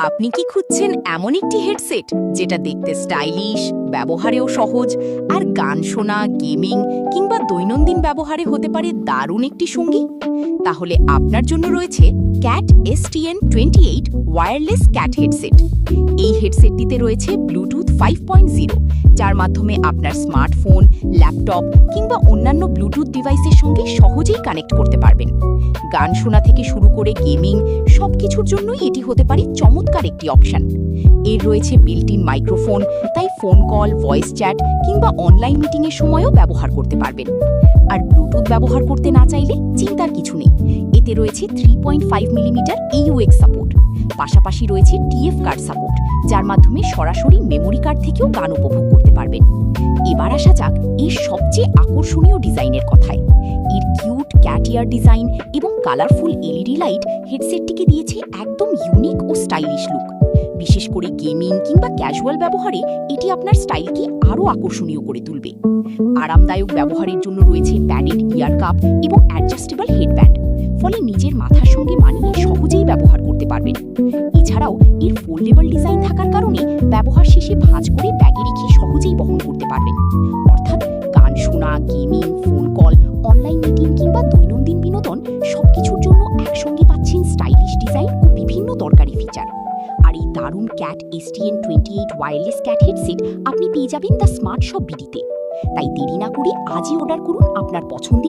আপনি কি খুঁজছেন এমন একটি হেডসেট যেটা দেখতে স্টাইলিশ, ব্যবহারেও সহজ আর গান শোনা, গেমিং কিংবা দৈনন্দিন ব্যবহারে হতে পারে দারুণ একটি সঙ্গী? তাহলে আপনার জন্য রয়েছে cat STN28 wireless cat headset. এই হেডসেটটিতে রয়েছে ব্লুটুথ 5.0, যার মাধ্যমে আপনার স্মার্টফোন, ল্যাপটপ কিংবা অন্যান্য ব্লুটুথ ডিভাইসের সঙ্গে সহজেই কানেক্ট করতে পারবেন। গান শোনা থেকে শুরু করে গেমিং সবকিছুর জন্যই এটি হতে পারে চমৎকার একটি অপশন। এর রয়েছে বিল্ট ইন মাইক্রোফোন, তাই ফোন কল, ভয়েস চ্যাট কিংবা অনলাইন মিটিংয়ের সময়ও ব্যবহার করতে পারবেন। আর ব্লুটুথ ব্যবহার করতে না চাইলে চিন্তার কিছু নেই, এতে রয়েছে 3.5 মিলিমিটার AUX সাপোর্ট। পাশাপাশি রয়েছে TF কার্ড সাপোর্ট, যার মাধ্যমে সরাসরি মেমোরি কার্ড থেকেও গান উপভোগ করতে পারবেন। এবার আসা যাক এর সবচেয়ে আকর্ষণীয় ডিজাইনের কথায়। এর কিউট ক্যাট ইয়ার ডিজাইন এবং কালারফুল LED লাইট হেডসেটটিকে দিয়েছে একদম ইউনিক ও স্টাইলিশ লুক। বিশেষ করে গেমিং কিংবা ক্যাজুয়াল ব্যবহারে এটি আপনার স্টাইলকে আরও আকর্ষণীয় করে তুলবে। আরামদায়ক ব্যবহারের জন্য রয়েছে প্যাডেড ইয়ার কাপ এবং অ্যাডজাস্টেবল হেডব্যান্ড, ফলে নিজের মাথার সঙ্গে মানিয়ে সহজেই ব্যবহার করতে পারবেন। এছাড়াও এর ফোল্ডেবল ডিজাইন থাকার কারণে ব্যবহার শেষে ভাঁজ করে ব্যাগে রেখে সহজেই বহন করতে পারবেন। অর্থাৎ গান শোনা, gaming, phone call, online meeting কিংবা দৈনন্দিন বিনোদন সবকিছুর জন্য একসঙ্গে পাচ্ছেন স্টাইলিশ ডিজাইন ও বিভিন্ন দরকারি ফিচার। আর এই দারুণ cat STN28 wireless cat headset আপনি পেয়ে যাবেন দ্য স্মার্ট শপ BD-তে। তাই দেরি না করে আজই অর্ডার করুন আপনার পছন্দের